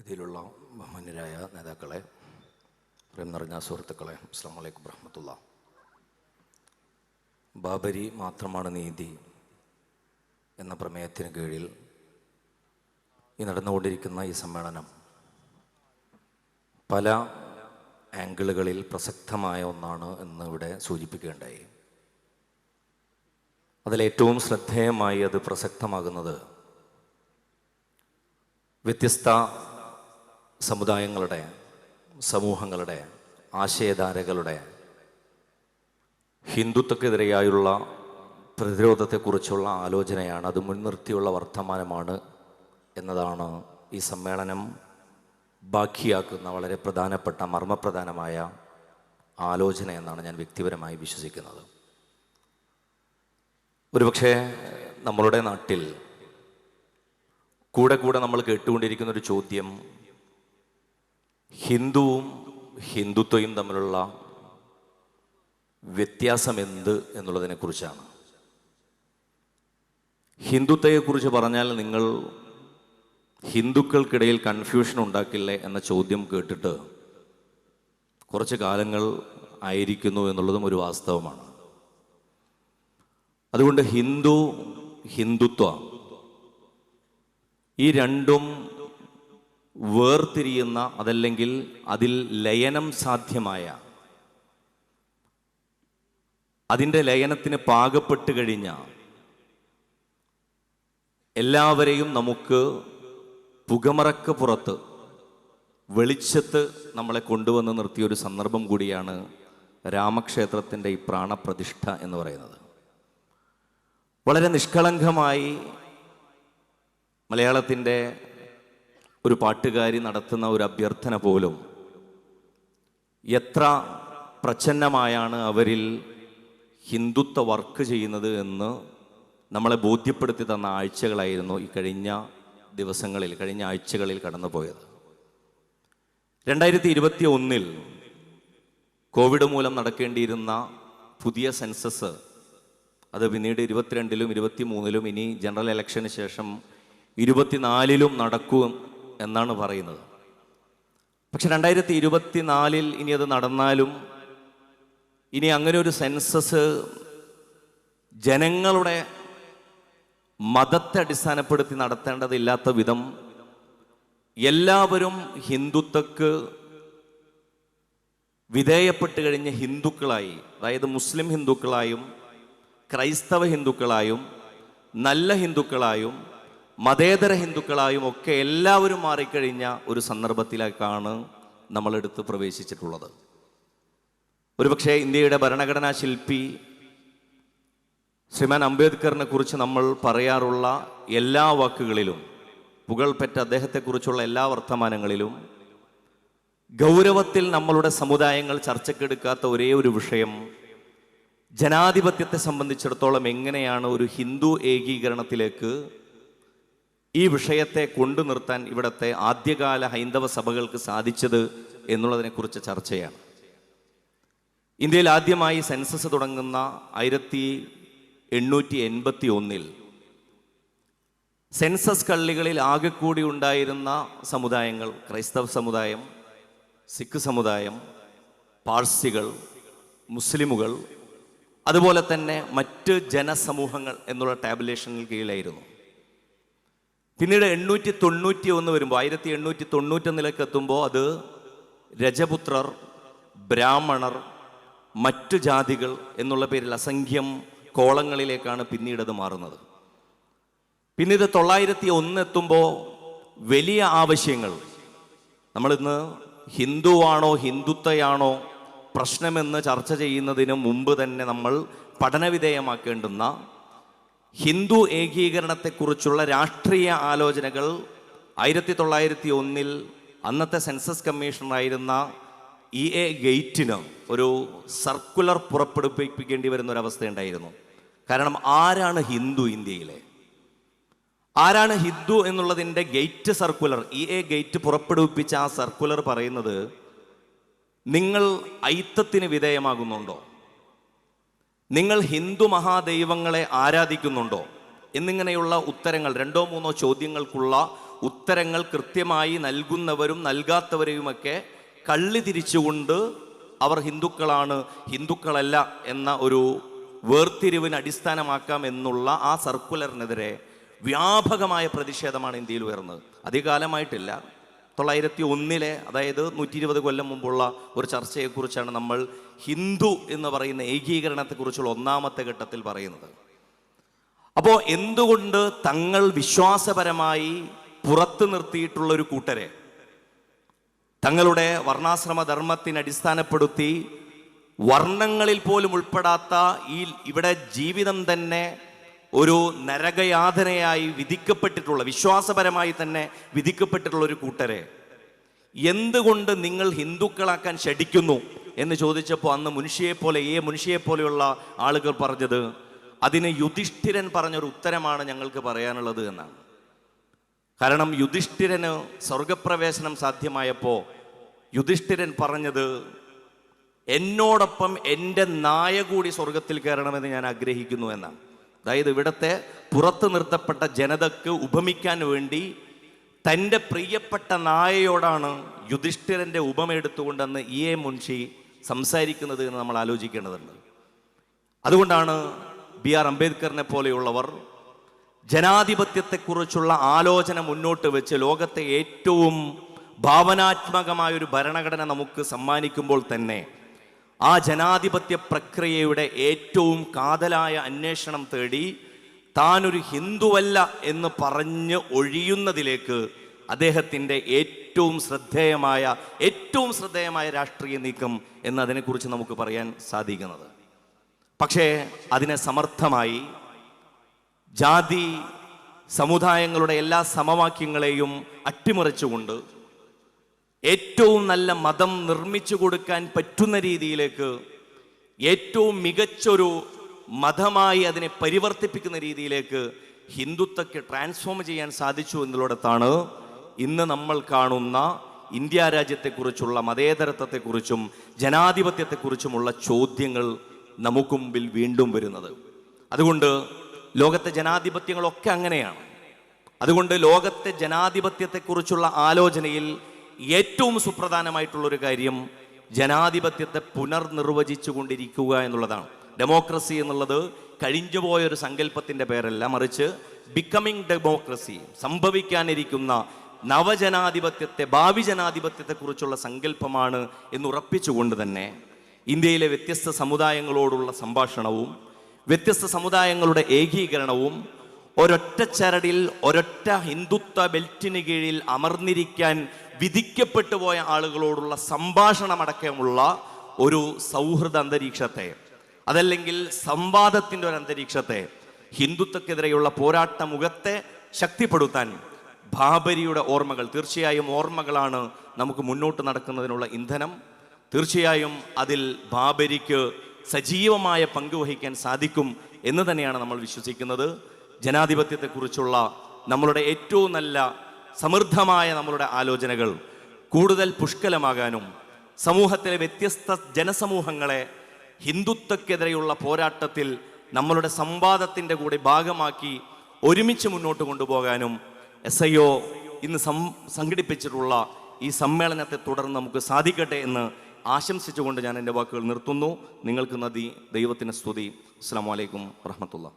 വേദിയിലുള്ള ബഹുമാന്യരായ നേതാക്കളെ, പ്രേം നിറഞ്ഞ സുഹൃത്തുക്കളെ, അസ്സലാമു അലൈക്കും വറഹ്മത്തുള്ളാഹി. ബാബരി മാത്രമാണ് നീതി എന്ന പ്രമേയത്തിന് കീഴിൽ ഈ നടന്നുകൊണ്ടിരിക്കുന്ന ഈ സമ്മേളനം പല ആംഗിളുകളിൽ പ്രസക്തമായ ഒന്നാണ് എന്ന് ഇവിടെ സൂചിപ്പിക്കുകയുണ്ടായി. അതിലേറ്റവും ശ്രദ്ധേയമായി അത് പ്രസക്തമാകുന്നത് വ്യത്യസ്ത സമുദായങ്ങളുടെ, സമൂഹങ്ങളുടെ, ആശയധാരകളുടെ ഹിന്ദുത്വക്കെതിരെയായുള്ള പ്രതിരോധത്തെക്കുറിച്ചുള്ള ആലോചനയാണ്, അത് മുൻനിർത്തിയുള്ള വർത്തമാനമാണ് എന്നതാണ് ഈ സമ്മേളനം ബാക്കിയാക്കുന്ന വളരെ പ്രധാനപ്പെട്ട മർമ്മപ്രധാനമായ ആലോചന എന്നാണ് ഞാൻ വ്യക്തിപരമായി വിശ്വസിക്കുന്നത്. ഒരുപക്ഷെ നമ്മളുടെ നാട്ടിൽ കൂടെ കൂടെ നമ്മൾ കേട്ടുകൊണ്ടിരിക്കുന്നൊരു ചോദ്യം ഹിന്ദുവും ഹിന്ദുത്വയും തമ്മിലുള്ള വ്യത്യാസം എന്ത് എന്നുള്ളതിനെക്കുറിച്ചാണ്. ഹിന്ദുത്വയെക്കുറിച്ച് പറഞ്ഞാൽ നിങ്ങൾ ഹിന്ദുക്കൾക്കിടയിൽ കൺഫ്യൂഷൻ ഉണ്ടാക്കില്ലേ എന്ന ചോദ്യം കേട്ടിട്ട് കുറച്ച് കാലങ്ങൾ ആയിരിക്കുന്നു എന്നുള്ളതും ഒരു വാസ്തവമാണ്. അതുകൊണ്ട് ഹിന്ദുത്വ ഈ രണ്ടും വേർതിരിയുന്ന, അതല്ലെങ്കിൽ അതിൽ ലയനം സാധ്യമായ, അതിൻ്റെ ലയനത്തിന് പാകപ്പെട്ട് കഴിഞ്ഞ എല്ലാവരെയും നമുക്ക് പുകമറക്ക് പുറത്ത് വെളിച്ചത്ത് നമ്മളെ കൊണ്ടുവന്ന് നിർത്തിയൊരു സന്ദർഭം കൂടിയാണ് രാമക്ഷേത്രത്തിൻ്റെ ഈ പ്രാണപ്രതിഷ്ഠ എന്ന് പറയുന്നത്. വളരെ നിഷ്കളങ്കമായി മലയാളത്തിൻ്റെ ഒരു പാട്ടുകാരി നടത്തുന്ന ഒരു അഭ്യർത്ഥന പോലും എത്ര പ്രച്ഛന്നമായാണ് അവരിൽ ഹിന്ദുത്വ വർക്ക് ചെയ്യുന്നത് എന്ന് നമ്മളെ ബോധ്യപ്പെടുത്തി തന്ന ആഴ്ചകളായിരുന്നു ഈ കഴിഞ്ഞ ആഴ്ചകളിൽ കടന്നുപോയത്. 2021 കോവിഡ് മൂലം നടക്കേണ്ടിയിരുന്ന പുതിയ സെൻസസ് അത് പിന്നീട് 22-ലും 23-ലും ഇനി ജനറൽ ഇലക്ഷന് ശേഷം 24-ലും നടക്കും എന്നാണ് പറയുന്നത്. പക്ഷെ 2024 ഇനി അത് നടന്നാലും ഇനി അങ്ങനെ ഒരു സെൻസസ് ജനങ്ങളുടെ മതത്തെ അടിസ്ഥാനപ്പെടുത്തി നടത്തേണ്ടതില്ലാത്ത വിധം എല്ലാവരും ഹിന്ദുത്വക്ക് വിധേയപ്പെട്ട് കഴിഞ്ഞ ഹിന്ദുക്കളായി, അതായത് മുസ്ലിം ഹിന്ദുക്കളായും ക്രൈസ്തവ ഹിന്ദുക്കളായും നല്ല ഹിന്ദുക്കളായും മതേതര ഹിന്ദുക്കളായും ഒക്കെ എല്ലാവരും മാറിക്കഴിഞ്ഞ ഒരു സന്ദർഭത്തിലേക്കാണ് നമ്മളെടുത്ത് പ്രവേശിച്ചിട്ടുള്ളത്. ഒരുപക്ഷെ ഇന്ത്യയുടെ ഭരണഘടനാ ശില്പി ശ്രീമാൻ അംബേദ്കറിനെ കുറിച്ച് നമ്മൾ പറയാറുള്ള എല്ലാ വാക്കുകളിലും, പുകൾപെറ്റ അദ്ദേഹത്തെക്കുറിച്ചുള്ള എല്ലാ വർത്തമാനങ്ങളിലും ഗൗരവത്തിൽ നമ്മളുടെ സമുദായങ്ങൾ ചർച്ചക്കെടുക്കാത്ത ഒരേ ഒരു വിഷയം ജനാധിപത്യത്തെ സംബന്ധിച്ചിടത്തോളം എങ്ങനെയാണ് ഒരു ഹിന്ദു ഏകീകരണത്തിലേക്ക് ഈ വിഷയത്തെ കൊണ്ടു നിർത്താൻ ഇവിടുത്തെ ആദ്യകാല ഹൈന്ദവ സഭകൾക്ക് സാധിച്ചത് എന്നുള്ളതിനെക്കുറിച്ച് ചർച്ചയാണ്. ഇന്ത്യയിൽ ആദ്യമായി സെൻസസ് തുടങ്ങുന്ന 1881 സെൻസസ് കള്ളികളിൽ ആകെ കൂടി ഉണ്ടായിരുന്ന സമുദായങ്ങൾ ക്രൈസ്തവ സമുദായം, സിഖ് സമുദായം, പാഴ്സികൾ, മുസ്ലിമുകൾ, അതുപോലെ തന്നെ മറ്റ് ജനസമൂഹങ്ങൾ എന്നുള്ള ടാബുലേഷനിൽ കീഴിലായിരുന്നു. പിന്നീട് 891 വരുമ്പോൾ 1891 എത്തുമ്പോൾ അത് രജപുത്രർ, ബ്രാഹ്മണർ, മറ്റു ജാതികൾ എന്നുള്ള പേരിൽ അസംഖ്യം കോളങ്ങളിലേക്കാണ് പിന്നീട് അത് മാറുന്നത്. പിന്നീട് 901 എത്തുമ്പോൾ വലിയ ആവശ്യങ്ങൾ, നമ്മളിന്ന് ഹിന്ദുവാണോ ഹിന്ദുത്വയാണോ പ്രശ്നമെന്ന് ചർച്ച ചെയ്യുന്നതിന് മുമ്പ് തന്നെ നമ്മൾ പഠനവിധേയമാക്കേണ്ടുന്ന ഹിന്ദു ഏകീകരണത്തെക്കുറിച്ചുള്ള രാഷ്ട്രീയ ആലോചനകൾ 1901 അന്നത്തെ സെൻസസ് കമ്മീഷണറായിരുന്ന E.A. ഗേറ്റിന് ഒരു സർക്കുലർ പുറപ്പെടുവിപ്പിക്കേണ്ടി വരുന്ന ഒരവസ്ഥയുണ്ടായിരുന്നു. കാരണം ആരാണ് ഹിന്ദു ഇന്ത്യയിലെ, ആരാണ് ഹിന്ദു എന്നുള്ളതിൻ്റെ ഗേറ്റ് സർക്കുലർ, E.A. ഗേറ്റ് പുറപ്പെടുവിപ്പിച്ച ആ സർക്കുലർ പറയുന്നത് നിങ്ങൾ ഐത്തത്തിന് വിധേയമാകുന്നുണ്ടോ, നിങ്ങൾ ഹിന്ദു മഹാദൈവങ്ങളെ ആരാധിക്കുന്നുണ്ടോ എന്നിങ്ങനെയുള്ള ഉത്തരങ്ങൾ, 2-3 ചോദ്യങ്ങൾക്കുള്ള ഉത്തരങ്ങൾ കൃത്യമായി നൽകുന്നവരും നൽകാത്തവരെയുമൊക്കെ കള്ളി തിരിച്ചുകൊണ്ട് അവർ ഹിന്ദുക്കളാണ്, ഹിന്ദുക്കളല്ല എന്ന ഒരു വേർതിരിവിന് അടിസ്ഥാനമാക്കാം എന്നുള്ള ആ സർക്കുലറിനെതിരെ വ്യാപകമായ പ്രതിഷേധമാണ് ഇന്ത്യയിൽ ഉയർന്നത്. അധികകാലമായിട്ടില്ല, 1901, അതായത് 120 കൊല്ലം മുമ്പുള്ള ഒരു ചർച്ചയെക്കുറിച്ചാണ് നമ്മൾ ഹിന്ദു എന്ന് പറയുന്ന ഏകീകരണത്തെക്കുറിച്ചുള്ള ഒന്നാമത്തെ ഘട്ടത്തിൽ പറയുന്നത്. അപ്പോൾ എന്തുകൊണ്ട് തങ്ങൾ വിശ്വാസപരമായി പുറത്തു നിർത്തിയിട്ടുള്ള ഒരു കൂട്ടരെ തങ്ങളുടെ വർണ്ണാശ്രമ ധർമ്മത്തിന് അടിസ്ഥാനപ്പെടുത്തി വർണ്ണങ്ങളിൽ പോലും ഉൾപ്പെടാത്ത ഇവിടെ ജീവിതം തന്നെ ഒരു നരകയാതനയായി വിധിക്കപ്പെട്ടിട്ടുള്ള, വിശ്വാസപരമായി തന്നെ വിധിക്കപ്പെട്ടിട്ടുള്ള ഒരു കൂട്ടരെ എന്തുകൊണ്ട് നിങ്ങൾ ഹിന്ദുക്കളാക്കാൻ ക്ഷണിക്കുന്നു എന്ന് ചോദിച്ചപ്പോൾ അന്ന് മുൻഷിയെപ്പോലെയുള്ള ആളുകൾ പറഞ്ഞത്, അതിന് യുധിഷ്ഠിരൻ പറഞ്ഞൊരു ഉത്തരമാണ് ഞങ്ങൾക്ക് പറയാനുള്ളത് എന്നാണ്. കാരണം യുധിഷ്ഠിരന് സ്വർഗപ്രവേശനം സാധ്യമായപ്പോൾ യുധിഷ്ഠിരൻ പറഞ്ഞത്, എന്നോടൊപ്പം എൻ്റെ നായ കൂടി സ്വർഗത്തിൽ കയറണമെന്ന് ഞാൻ ആഗ്രഹിക്കുന്നു എന്നാണ്. അതായത് ഇവിടുത്തെ പുറത്തു നിർത്തപ്പെട്ട ജനതയ്ക്ക് ഉപമിക്കാൻ വേണ്ടി തൻ്റെ പ്രിയപ്പെട്ട നായയോടാണ് യുധിഷ്ഠിരൻ്റെ ഉപമയെടുത്തുകൊണ്ടെന്ന് എ മുൻഷി സംസാരിക്കുന്നത് എന്ന് നമ്മൾ ആലോചിക്കേണ്ടതുണ്ട്. അതുകൊണ്ടാണ് BR അംബേദ്കറിനെ പോലെയുള്ളവർ ജനാധിപത്യത്തെക്കുറിച്ചുള്ള ആലോചന മുന്നോട്ട് വെച്ച് ലോകത്തെ ഏറ്റവും ഭാവനാത്മകമായൊരു ഭരണഘടന നമുക്ക് സമ്മാനിക്കുമ്പോൾ തന്നെ ആ ജനാധിപത്യ പ്രക്രിയയുടെ ഏറ്റവും കാതലായ അന്വേഷണം തേടി താനൊരു ഹിന്ദുവല്ല എന്ന് പറഞ്ഞ് ഒഴിയുന്നതിലേക്ക് അദ്ദേഹത്തിൻ്റെ ഏറ്റവും ശ്രദ്ധേയമായ രാഷ്ട്രീയ നീക്കം എന്നതിനെക്കുറിച്ച് നമുക്ക് പറയാൻ സാധിക്കുന്നത്. പക്ഷേ അതിനെ സമർത്ഥമായി ജാതി സമുദായങ്ങളുടെ എല്ലാ സമവാക്യങ്ങളെയും അട്ടിമറിച്ചുകൊണ്ട് ഏറ്റവും നല്ല മതം നിർമ്മിച്ചു കൊടുക്കാൻ പറ്റുന്ന രീതിയിലേക്ക്, ഏറ്റവും മികച്ചൊരു മതമായി അതിനെ പരിവർത്തിപ്പിക്കുന്ന രീതിയിലേക്ക് ഹിന്ദുത്വത്തെ ട്രാൻസ്ഫോം ചെയ്യാൻ സാധിച്ചു എന്നുള്ളിടത്താണ് ഇന്ന് നമ്മൾ കാണുന്ന ഇന്ത്യ രാജ്യത്തെക്കുറിച്ചുള്ള മതേതരത്വത്തെക്കുറിച്ചും ജനാധിപത്യത്തെക്കുറിച്ചുമുള്ള ചോദ്യങ്ങൾ നമുക്ക് മുമ്പിൽ വീണ്ടും വരുന്നത്. അതുകൊണ്ട് ലോകത്തെ ജനാധിപത്യങ്ങളൊക്കെ അങ്ങനെയാണ്. അതുകൊണ്ട് ലോകത്തെ ജനാധിപത്യത്തെക്കുറിച്ചുള്ള ആലോചനയിൽ ഏറ്റവും സുപ്രധാനമായിട്ടുള്ളൊരു കാര്യം ജനാധിപത്യത്തെ പുനർനിർവചിച്ചു കൊണ്ടിരിക്കുക എന്നുള്ളതാണ്. ഡെമോക്രസി എന്നുള്ളത് കഴിഞ്ഞുപോയൊരു സങ്കല്പത്തിൻ്റെ പേരല്ല, മറിച്ച് ബിക്കമിങ് ഡെമോക്രസി, സംഭവിക്കാനിരിക്കുന്ന നവജനാധിപത്യത്തെ, ഭാവി ജനാധിപത്യത്തെക്കുറിച്ചുള്ള സങ്കല്പമാണ് എന്നുറപ്പിച്ചുകൊണ്ട് തന്നെ ഇന്ത്യയിലെ വ്യത്യസ്ത സമുദായങ്ങളോടുള്ള സംഭാഷണവും വ്യത്യസ്ത സമുദായങ്ങളുടെ ഏകീകരണവും ഒരൊറ്റ ചരടിൽ ഒരൊറ്റ ഹിന്ദുത്വ ബെൽറ്റിന് കീഴിൽ അമർന്നിരിക്കാൻ വിധിക്കപ്പെട്ടു പോയ ആളുകളോടുള്ള സംഭാഷണമടക്കമുള്ള ഒരു സൗഹൃദ അന്തരീക്ഷത്തെ, അതല്ലെങ്കിൽ സംവാദത്തിൻ്റെ ഒരു അന്തരീക്ഷത്തെ, ഹിന്ദുത്വക്കെതിരെയുള്ള പോരാട്ട മുഖത്തെ ശക്തിപ്പെടുത്താൻ ബാബരിയുടെ ഓർമ്മകൾ, തീർച്ചയായും ഓർമ്മകളാണ് നമുക്ക് മുന്നോട്ട് നടക്കുന്നതിനുള്ള ഇന്ധനം. തീർച്ചയായും അതിൽ ബാബരിക്ക് സജീവമായ പങ്കുവഹിക്കാൻ സാധിക്കും എന്ന് തന്നെയാണ് നമ്മൾ വിശ്വസിക്കുന്നത്. ജനാധിപത്യത്തെക്കുറിച്ചുള്ള നമ്മളുടെ ഏറ്റവും നല്ല സമൃദ്ധമായ നമ്മളുടെ ആലോചനകൾ കൂടുതൽ പുഷ്കലമാകാനും സമൂഹത്തിലെ വ്യത്യസ്ത ജനസമൂഹങ്ങളെ ഹിന്ദുത്വക്കെതിരെയുള്ള പോരാട്ടത്തിൽ നമ്മളുടെ സംവാദത്തിൻ്റെ കൂടെ ഭാഗമാക്കി ഒരുമിച്ച് മുന്നോട്ട് കൊണ്ടുപോകാനും SIO ഇന്ന് സംഘടിപ്പിച്ചിട്ടുള്ള ഈ സമ്മേളനത്തെ തുടർന്ന് നമുക്ക് സാധിക്കട്ടെ എന്ന് ആശംസിച്ചുകൊണ്ട് ഞാൻ എൻ്റെ വാക്കുകൾ നിർത്തുന്നു. നിങ്ങൾക്ക് നന്ദി, ദൈവത്തിന് സ്തുതി. അസ്സലാമു അലൈക്കും വറഹ്മത്തുള്ളാഹി.